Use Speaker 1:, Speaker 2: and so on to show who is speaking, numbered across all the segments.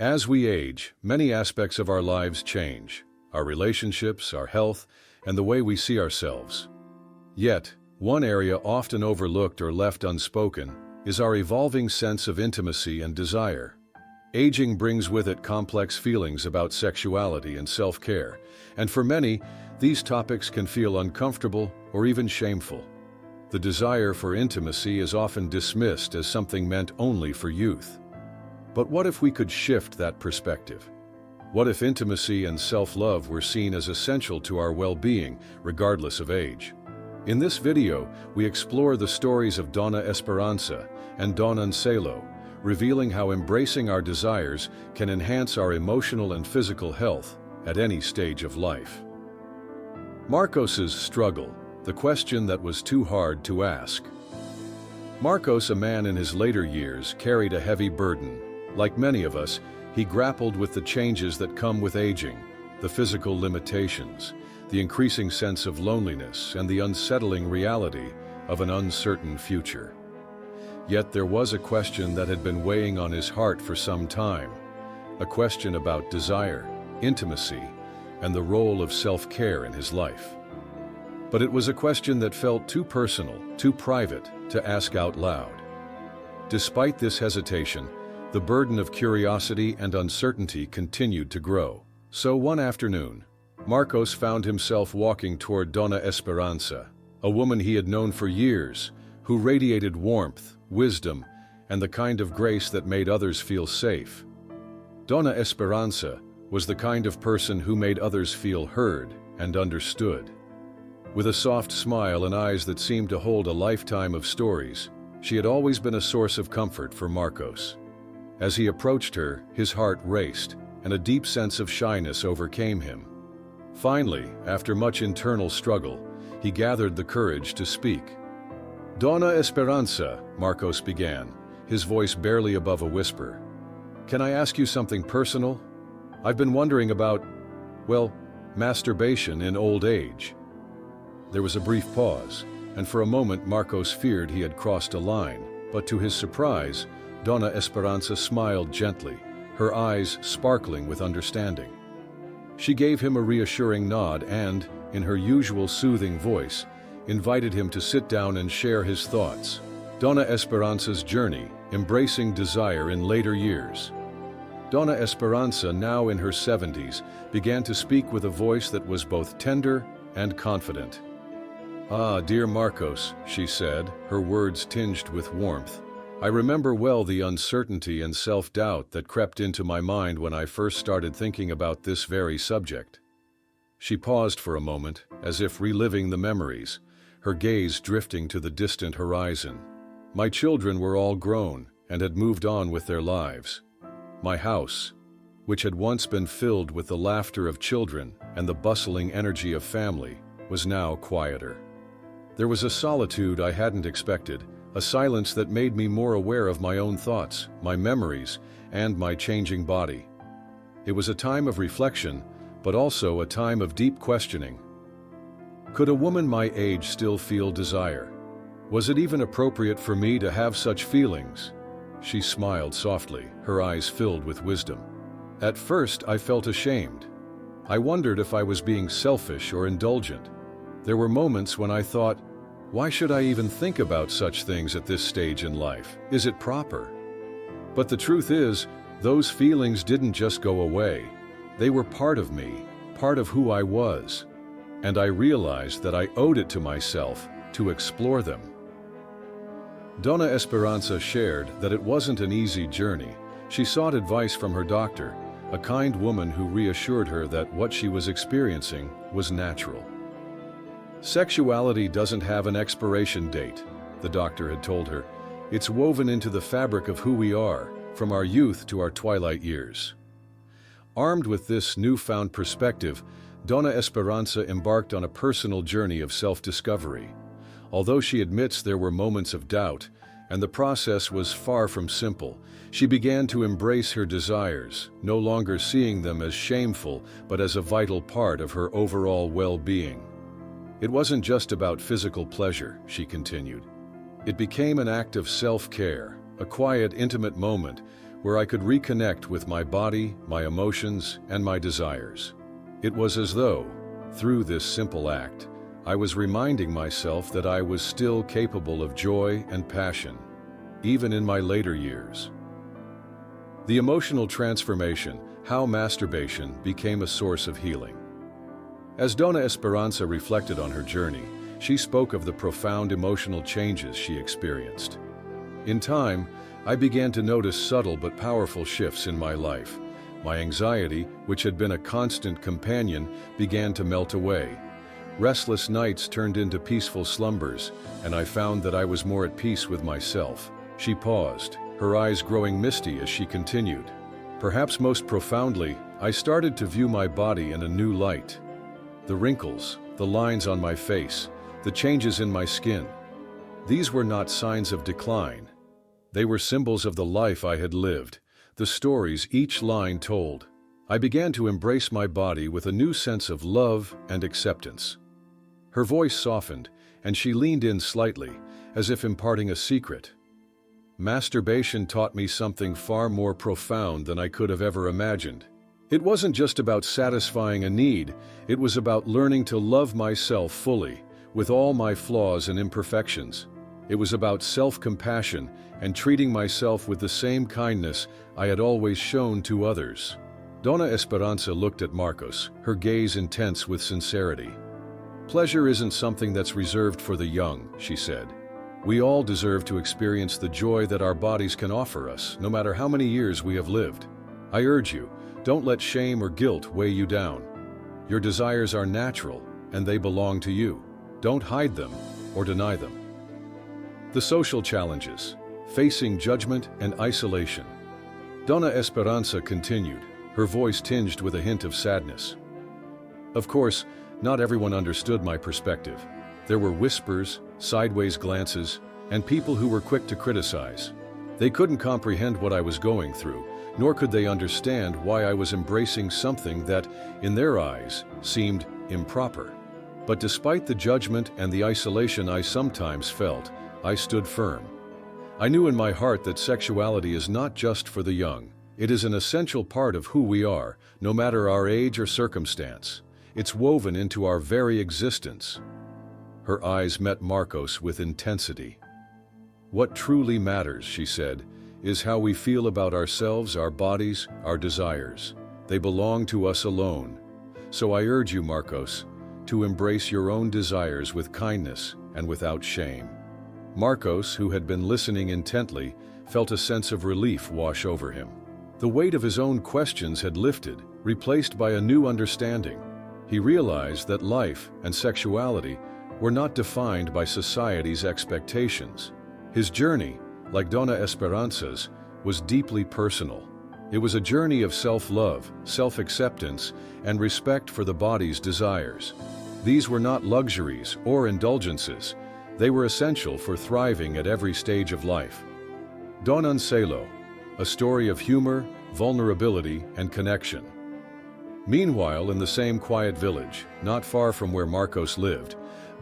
Speaker 1: As we age, many aspects of our lives change: our relationships, our health, and the way we see ourselves. Yet, one area often overlooked or left unspoken is our evolving sense of intimacy and desire. Aging brings with it complex feelings about sexuality and self-care, and for many, these topics can feel uncomfortable or even shameful. The desire for intimacy is often dismissed as something meant only for youth. But what if we could shift that perspective? What if intimacy and self-love were seen as essential to our well-being, regardless of age? In this video, we explore the stories of Donna Esperanza and Don Ancelo, revealing how embracing our desires can enhance our emotional and physical health at any stage of life. Marcos's struggle, the question that was too hard to ask. Marcos, a man in his later years, carried a heavy burden. Like many of us, he grappled with the changes that come with aging, the physical limitations, the increasing sense of loneliness, and the unsettling reality of an uncertain future. Yet there was a question that had been weighing on his heart for some time, a question about desire, intimacy, and the role of self-care in his life. But it was a question that felt too personal, too private, to ask out loud. Despite this hesitation, the burden of curiosity and uncertainty continued to grow. So one afternoon, Marcos found himself walking toward Donna Esperanza, a woman he had known for years, who radiated warmth, wisdom, and the kind of grace that made others feel safe. Donna Esperanza was the kind of person who made others feel heard and understood. With a soft smile and eyes that seemed to hold a lifetime of stories, she had always been a source of comfort for Marcos. As he approached her, his heart raced, and a deep sense of shyness overcame him. Finally, after much internal struggle, he gathered the courage to speak. "Donna Esperanza," Marcos began, his voice barely above a whisper. "Can I ask you something personal? I've been wondering about, masturbation in old age." There was a brief pause, and for a moment Marcos feared he had crossed a line, but to his surprise, Donna Esperanza smiled gently, her eyes sparkling with understanding. She gave him a reassuring nod and, in her usual soothing voice, invited him to sit down and share his thoughts. Donna Esperanza's journey, embracing desire in later years. Donna Esperanza, now in her 70s, began to speak with a voice that was both tender and confident. "Ah, dear Marcos," she said, her words tinged with warmth. "I remember well the uncertainty and self-doubt that crept into my mind when I first started thinking about this very subject." She paused for a moment, as if reliving the memories, her gaze drifting to the distant horizon. "My children were all grown and had moved on with their lives. My house, which had once been filled with the laughter of children and the bustling energy of family, was now quieter. There was a solitude I hadn't expected, a silence that made me more aware of my own thoughts, my memories, and my changing body. It was a time of reflection, but also a time of deep questioning. Could a woman my age still feel desire? Was it even appropriate for me to have such feelings?" She smiled softly, her eyes filled with wisdom. "At first, I felt ashamed. I wondered if I was being selfish or indulgent. There were moments when I thought, why should I even think about such things at this stage in life? Is it proper? But the truth is, those feelings didn't just go away. They were part of me, part of who I was. And I realized that I owed it to myself to explore them." Donna Esperanza shared that it wasn't an easy journey. She sought advice from her doctor, a kind woman who reassured her that what she was experiencing was natural. "Sexuality doesn't have an expiration date," the doctor had told her. "It's woven into the fabric of who we are, from our youth to our twilight years." Armed with this newfound perspective, Donna Esperanza embarked on a personal journey of self-discovery. Although she admits there were moments of doubt, and the process was far from simple, she began to embrace her desires, no longer seeing them as shameful, but as a vital part of her overall well-being. "It wasn't just about physical pleasure," she continued. "It became an act of self-care, a quiet, intimate moment where I could reconnect with my body, my emotions, and my desires. It was as though, through this simple act, I was reminding myself that I was still capable of joy and passion, even in my later years. The emotional transformation, how masturbation became a source of healing. As Dona Esperanza reflected on her journey, she spoke of the profound emotional changes she experienced. In time, I began to notice subtle but powerful shifts in my life. My anxiety, which had been a constant companion, began to melt away. Restless nights turned into peaceful slumbers, and I found that I was more at peace with myself. She paused, her eyes growing misty as she continued. Perhaps most profoundly, I started to view my body in a new light. The wrinkles, the lines on my face, the changes in my skin. These were not signs of decline. They were symbols of the life I had lived, the stories each line told. I began to embrace my body with a new sense of love and acceptance. Her voice softened, and she leaned in slightly, as if imparting a secret. Masturbation taught me something far more profound than I could have ever imagined. It wasn't just about satisfying a need, it was about learning to love myself fully, with all my flaws and imperfections. It was about self-compassion and treating myself with the same kindness I had always shown to others. Dona Esperanza looked at Marcos, her gaze intense with sincerity. "Pleasure isn't something that's reserved for the young," she said. "We all deserve to experience the joy that our bodies can offer us, no matter how many years we have lived. I urge you, don't let shame or guilt weigh you down. Your desires are natural, and they belong to you. Don't hide them or deny them." The social challenges, facing judgment and isolation. Dona Esperanza continued, her voice tinged with a hint of sadness. "Of course, not everyone understood my perspective. There were whispers, sideways glances, and people who were quick to criticize. They couldn't comprehend what I was going through, nor could they understand why I was embracing something that, in their eyes, seemed improper. But despite the judgment and the isolation I sometimes felt, I stood firm. I knew in my heart that sexuality is not just for the young. It is an essential part of who we are, no matter our age or circumstance. It's woven into our very existence." Her eyes met Marcos with intensity. "What truly matters," she said, "is how we feel about ourselves, our bodies, our desires. They belong to us alone. So I urge you, Marcos, to embrace your own desires with kindness and without shame." Marcos, who had been listening intently, felt a sense of relief wash over him. The weight of his own questions had lifted, replaced by a new understanding. He realized that life and sexuality were not defined by society's expectations. His journey, like Dona Esperanza's, was deeply personal. It was a journey of self-love, self-acceptance, and respect for the body's desires. These were not luxuries or indulgences. They were essential for thriving at every stage of life. Don Ancelo, a story of humor, vulnerability, and connection. Meanwhile, in the same quiet village, not far from where Marcos lived,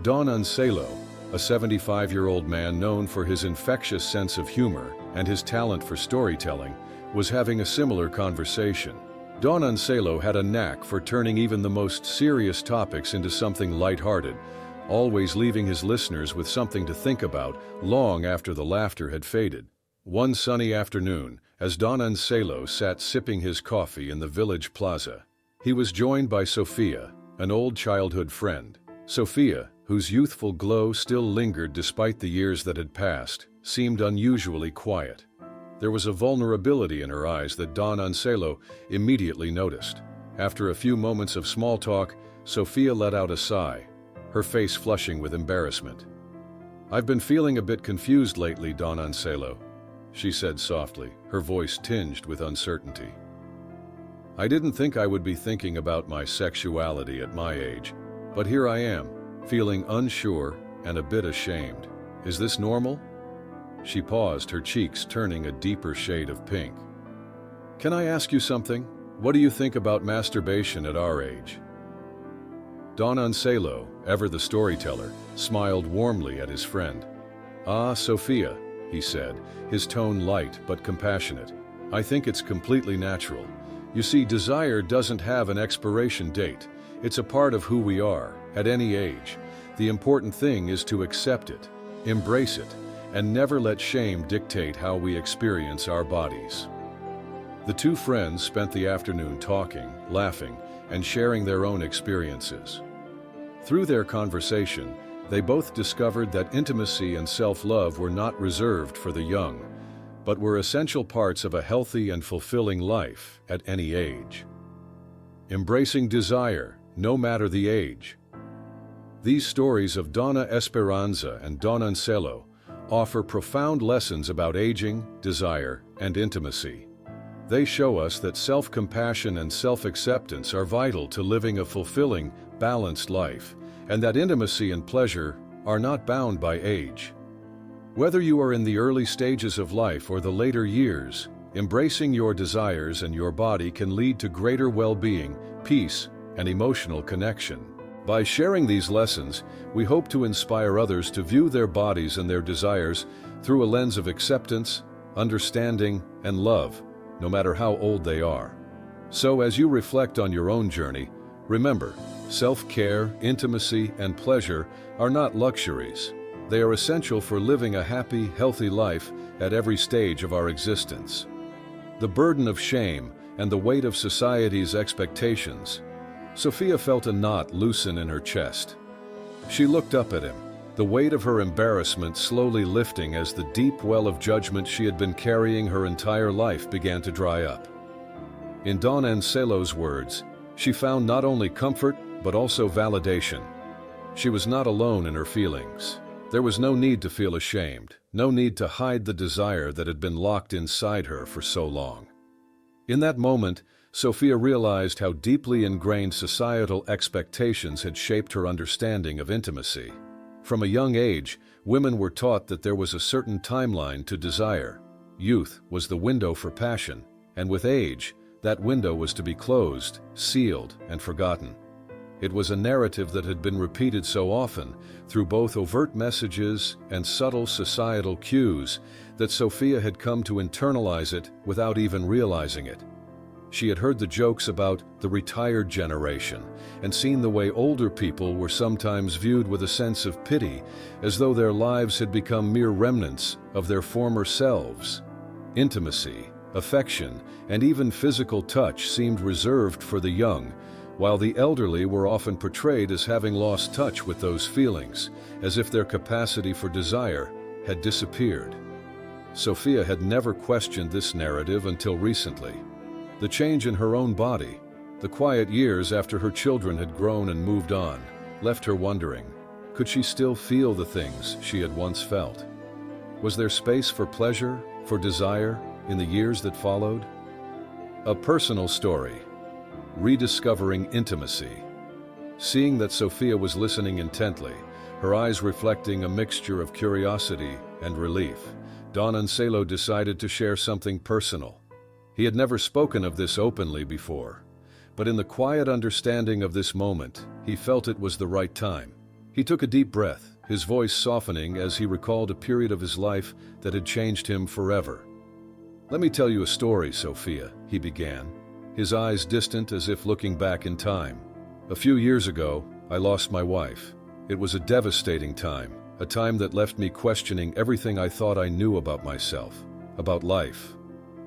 Speaker 1: Don Ancelo, a 75-year-old man known for his infectious sense of humor and his talent for storytelling, was having a similar conversation. Don Ancelo had a knack for turning even the most serious topics into something lighthearted, always leaving his listeners with something to think about long after the laughter had faded. One sunny afternoon, as Don Ancelo sat sipping his coffee in the village plaza, he was joined by Sofia, an old childhood friend. Sofia, whose youthful glow still lingered despite the years that had passed, seemed unusually quiet. There was a vulnerability in her eyes that Don Ancelo immediately noticed. After a few moments of small talk, Sofia let out a sigh, her face flushing with embarrassment. "I've been feeling a bit confused lately, Don Ancelo," she said softly, her voice tinged with uncertainty. "I didn't think I would be thinking about my sexuality at my age, but here I am, feeling unsure and a bit ashamed. Is this normal?" She paused, her cheeks turning a deeper shade of pink. "Can I ask you something? What do you think about masturbation at our age?" Don Ancelo, ever the storyteller, smiled warmly at his friend. "Ah, Sofia," he said, his tone light but compassionate. I think it's completely natural. You see, desire doesn't have an expiration date. It's a part of who we are, at any age. The important thing is to accept it, embrace it, and never let shame dictate how we experience our bodies. The two friends spent the afternoon talking, laughing, and sharing their own experiences. Through their conversation, they both discovered that intimacy and self-love were not reserved for the young, but were essential parts of a healthy and fulfilling life at any age. Embracing desire, no matter the age. These stories of Donna Esperanza and Don Ancelo offer profound lessons about aging, desire, and intimacy. They show us that self-compassion and self-acceptance are vital to living a fulfilling, balanced life, and that intimacy and pleasure are not bound by age. Whether you are in the early stages of life or the later years, embracing your desires and your body can lead to greater well-being, peace, and emotional connection. By sharing these lessons, we hope to inspire others to view their bodies and their desires through a lens of acceptance, understanding, and love, no matter how old they are. So as you reflect on your own journey, remember, self-care, intimacy, and pleasure are not luxuries. They are essential for living a happy, healthy life at every stage of our existence. The burden of shame and the weight of society's expectations. Sophia felt a knot loosen in her chest. She looked up at him, the weight of her embarrassment slowly lifting as the deep well of judgment she had been carrying her entire life began to dry up. In Don Ancelo's words, she found not only comfort, but also validation. She was not alone in her feelings. There was no need to feel ashamed, no need to hide the desire that had been locked inside her for so long. In that moment, Sophia realized how deeply ingrained societal expectations had shaped her understanding of intimacy. From a young age, women were taught that there was a certain timeline to desire. Youth was the window for passion, and with age, that window was to be closed, sealed, and forgotten. It was a narrative that had been repeated so often, through both overt messages and subtle societal cues, that Sophia had come to internalize it without even realizing it. She had heard the jokes about the retired generation and seen the way older people were sometimes viewed with a sense of pity, as though their lives had become mere remnants of their former selves. Intimacy, affection, and even physical touch seemed reserved for the young, while the elderly were often portrayed as having lost touch with those feelings, as if their capacity for desire had disappeared. Sophia had never questioned this narrative until recently. The change in her own body, the quiet years after her children had grown and moved on, left her wondering, could she still feel the things she had once felt? Was there space for pleasure, for desire, in the years that followed? A personal story. Rediscovering intimacy. Seeing that Sophia was listening intently, her eyes reflecting a mixture of curiosity and relief, Don Ancelo decided to share something personal. He had never spoken of this openly before, but in the quiet understanding of this moment, he felt it was the right time. He took a deep breath, his voice softening as he recalled a period of his life that had changed him forever. "Let me tell you a story, Sophia," he began, his eyes distant as if looking back in time. "A few years ago, I lost my wife. It was a devastating time, a time that left me questioning everything I thought I knew about myself, about life.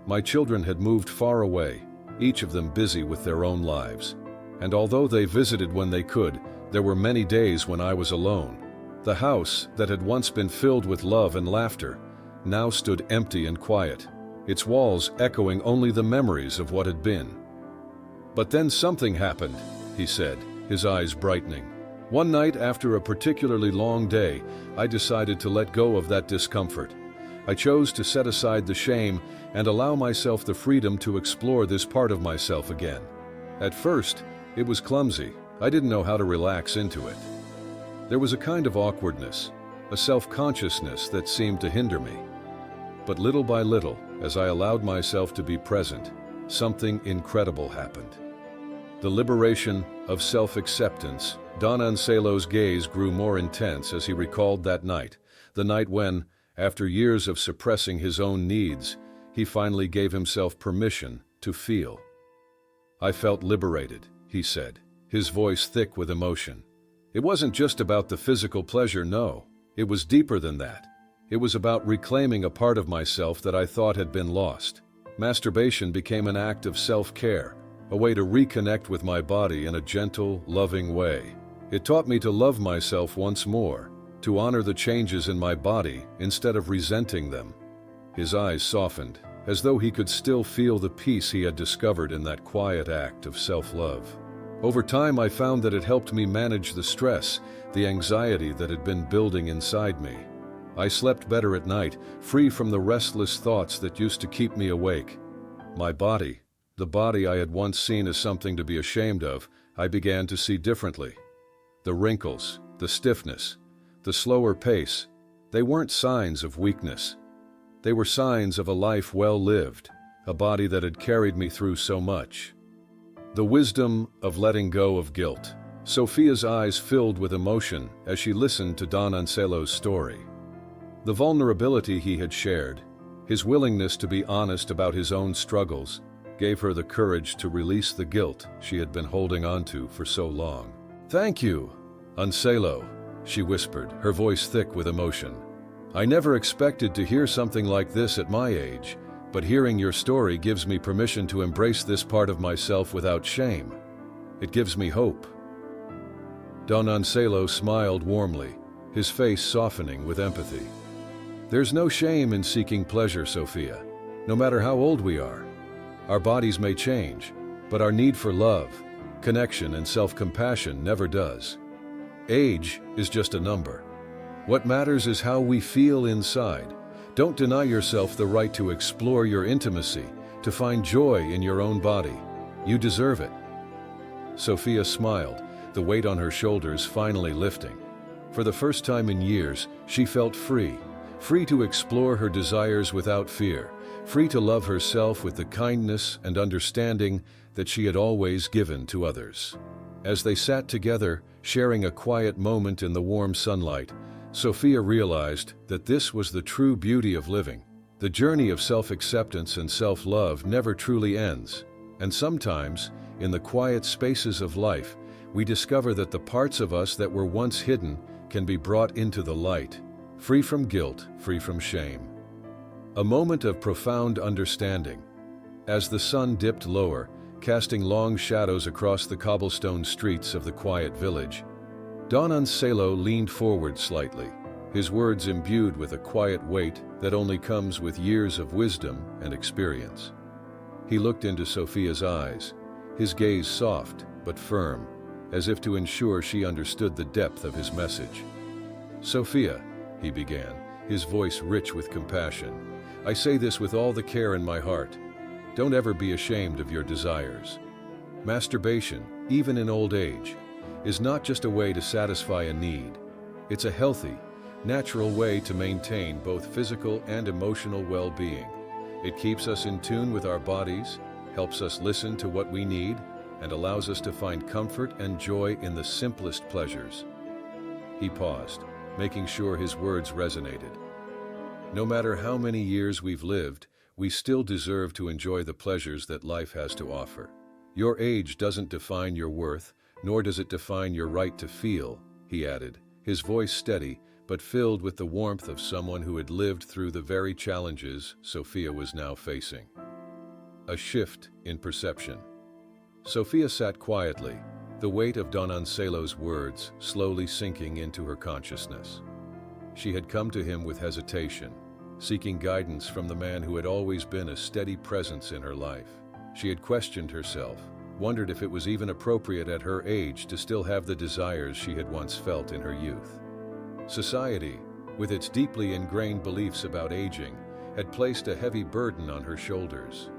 Speaker 1: My children had moved far away, each of them busy with their own lives. And although they visited when they could, there were many days when I was alone. The house that had once been filled with love and laughter now stood empty and quiet, its walls echoing only the memories of what had been. But then something happened," he said, his eyes brightening. "One night after a particularly long day, I decided to let go of that discomfort. I chose to set aside the shame and allow myself the freedom to explore this part of myself again. At first, it was clumsy. I didn't know how to relax into it. There was a kind of awkwardness, a self-consciousness that seemed to hinder me. But little by little, as I allowed myself to be present, something incredible happened. The liberation of self-acceptance." Don Ancelo's gaze grew more intense as he recalled that night, the night when, after years of suppressing his own needs, He finally gave himself permission to feel. "I felt liberated," he said, his voice thick with emotion. "It wasn't just about the physical pleasure, no. It was deeper than that. It was about reclaiming a part of myself that I thought had been lost. Masturbation became an act of self-care, a way to reconnect with my body in a gentle, loving way. It taught me to love myself once more, to honor the changes in my body instead of resenting them." His eyes softened, as though he could still feel the peace he had discovered in that quiet act of self-love. "Over time, I found that it helped me manage the stress, the anxiety that had been building inside me. I slept better at night, free from the restless thoughts that used to keep me awake. My body, the body I had once seen as something to be ashamed of, I began to see differently. The wrinkles, the stiffness, the slower pace, they weren't signs of weakness. They were signs of a life well lived, a body that had carried me through so much." The wisdom of letting go of guilt. Sophia's eyes filled with emotion as she listened to Don Ancelo's story. The vulnerability he had shared, his willingness to be honest about his own struggles, gave her the courage to release the guilt she had been holding onto for so long. "Thank you, Ancelo," she whispered, her voice thick with emotion. "I never expected to hear something like this at my age, but hearing your story gives me permission to embrace this part of myself without shame. It gives me hope." Don Ancelo smiled warmly, his face softening with empathy. "There's no shame in seeking pleasure, Sophia, no matter how old we are. Our bodies may change, but our need for love, connection, and self-compassion never does. Age is just a number. What matters is how we feel inside. Don't deny yourself the right to explore your intimacy, to find joy in your own body. You deserve it." Sophia smiled, the weight on her shoulders finally lifting. For the first time in years, she felt free to explore her desires without fear, free to love herself with the kindness and understanding that she had always given to others. As they sat together, sharing a quiet moment in the warm sunlight, Sophia realized that this was the true beauty of living. The journey of self-acceptance and self-love never truly ends, and sometimes, in the quiet spaces of life, we discover that the parts of us that were once hidden can be brought into the light, free from guilt, free from shame. A moment of profound understanding. As the sun dipped lower, casting long shadows across the cobblestone streets of the quiet village, Don Ancelo leaned forward slightly, his words imbued with a quiet weight that only comes with years of wisdom and experience. He looked into Sophia's eyes, his gaze soft but firm, as if to ensure she understood the depth of his message. "Sophia," he began, his voice rich with compassion, "I say this with all the care in my heart. Don't ever be ashamed of your desires. Masturbation, even in old age, is not just a way to satisfy a need. It's a healthy, natural way to maintain both physical and emotional well-being. It keeps us in tune with our bodies, helps us listen to what we need, and allows us to find comfort and joy in the simplest pleasures." He paused, making sure his words resonated. "No matter how many years we've lived, we still deserve to enjoy the pleasures that life has to offer. Your age doesn't define your worth, nor does it define your right to feel," he added, his voice steady but filled with the warmth of someone who had lived through the very challenges Sophia was now facing. A shift in perception. Sophia sat quietly, the weight of Don Ancelo's words slowly sinking into her consciousness. She had come to him with hesitation, seeking guidance from the man who had always been a steady presence in her life. She had questioned herself, wondered if it was even appropriate at her age to still have the desires she had once felt in her youth. Society, with its deeply ingrained beliefs about aging, had placed a heavy burden on her shoulders.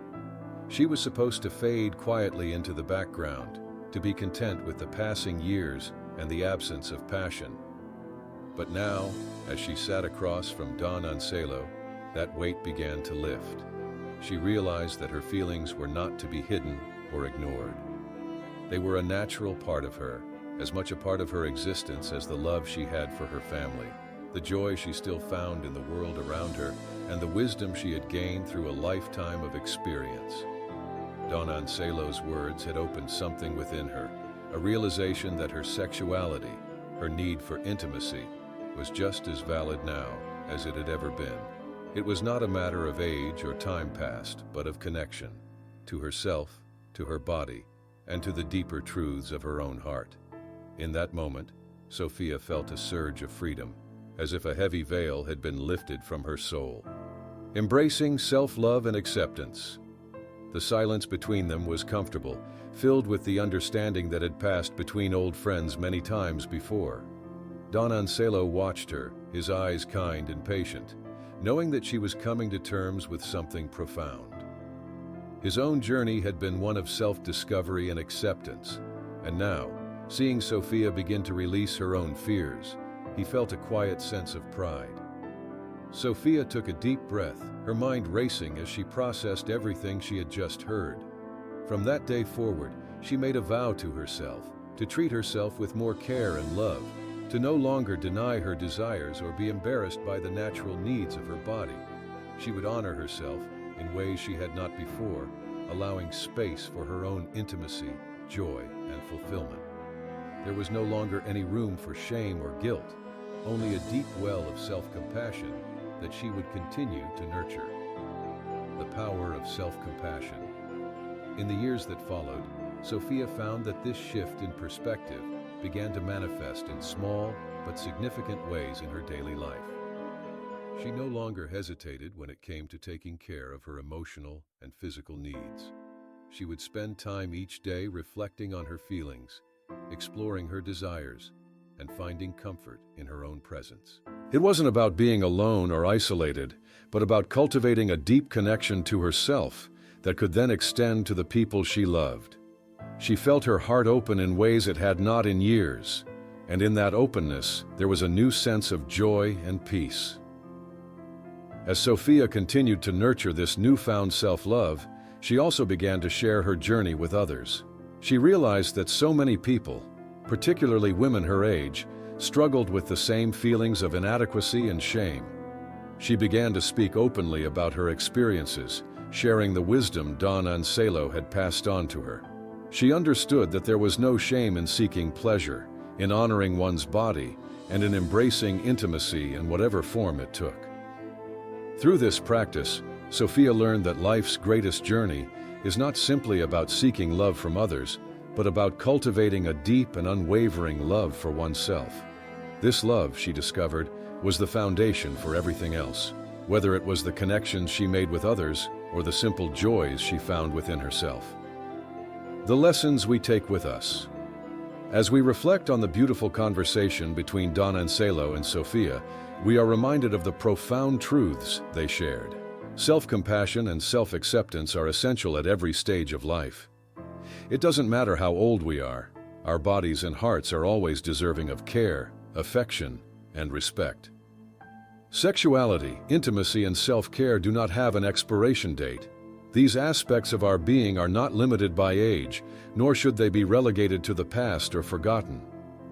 Speaker 1: She was supposed to fade quietly into the background, to be content with the passing years and the absence of passion. But now, as she sat across from Don Ancelo, that weight began to lift. She realized that her feelings were not to be hidden or ignored. They were a natural part of her, as much a part of her existence as the love she had for her family. the joy she still found in the world around her, and the wisdom she had gained through a lifetime of experience. Donna Ancelo's words had opened something within her, a realization that her sexuality, her need for intimacy, was just as valid now as it had ever been. It was not a matter of age or time past, but of connection, to herself, to her body, and to the deeper truths of her own heart. In that moment, Sophia felt a surge of freedom, as if a heavy veil had been lifted from her soul. Embracing self-love and acceptance. The silence between them was comfortable, filled with the understanding that had passed between old friends many times before. Don Ancelo watched her, his eyes kind and patient, knowing that she was coming to terms with something profound. His own journey had been one of self-discovery and acceptance, and now, seeing Sophia begin to release her own fears, he felt a quiet sense of pride. Sophia took a deep breath, her mind racing as she processed everything she had just heard. From that day forward, she made a vow to herself, to treat herself with more care and love, to no longer deny her desires or be embarrassed by the natural needs of her body. She would honor herself in ways she had not before, allowing space for her own intimacy, joy, and fulfillment. There was no longer any room for shame or guilt, only a deep well of self-compassion that she would continue to nurture. The power of self-compassion. In the years that followed, Sophia found that this shift in perspective began to manifest in small but significant ways in her daily life. She no longer hesitated when it came to taking care of her emotional and physical needs. She would spend time each day reflecting on her feelings, exploring her desires, and finding comfort in her own presence. It wasn't about being alone or isolated, but about cultivating a deep connection to herself that could then extend to the people she loved. She felt her heart open in ways it had not in years, and in that openness, there was a new sense of joy and peace. As Sophia continued to nurture this newfound self-love, she also began to share her journey with others. She realized that so many people, particularly women her age, struggled with the same feelings of inadequacy and shame. She began to speak openly about her experiences, sharing the wisdom Don Ancelo had passed on to her. She understood that there was no shame in seeking pleasure, in honoring one's body, and in embracing intimacy in whatever form it took. Through this practice, Sophia learned that life's greatest journey is not simply about seeking love from others, but about cultivating a deep and unwavering love for oneself. This love, she discovered, was the foundation for everything else, whether it was the connections she made with others or the simple joys she found within herself. The lessons we take with us. As we reflect on the beautiful conversation between Don Ancelo and Sophia, we are reminded of the profound truths they shared. Self-compassion and self-acceptance are essential at every stage of life. It doesn't matter how old we are, our bodies and hearts are always deserving of care, affection, and respect. Sexuality, intimacy, and self-care do not have an expiration date. These aspects of our being are not limited by age, nor should they be relegated to the past or forgotten.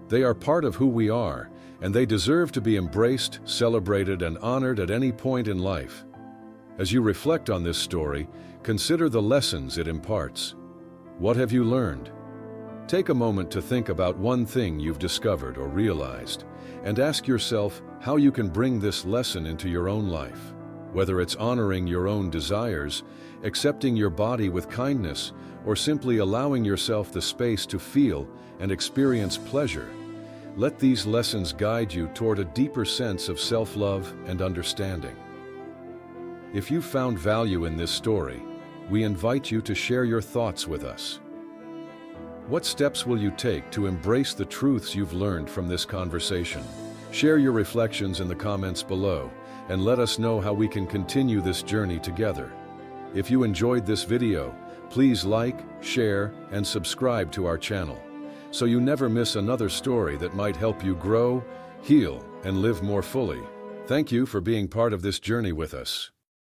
Speaker 1: They are part of who we are, and they deserve to be embraced, celebrated, and honored at any point in life. As you reflect on this story, consider the lessons it imparts. What have you learned? Take a moment to think about one thing you've discovered or realized, and ask yourself how you can bring this lesson into your own life. Whether it's honoring your own desires, accepting your body with kindness, or simply allowing yourself the space to feel and experience pleasure, let these lessons guide you toward a deeper sense of self-love and understanding. If you found value in this story, we invite you to share your thoughts with us. What steps will you take to embrace the truths you've learned from this conversation? Share your reflections in the comments below, and let us know how we can continue this journey together. If you enjoyed this video, please like, share, and subscribe to our channel, so you never miss another story that might help you grow, heal, and live more fully. Thank you for being part of this journey with us.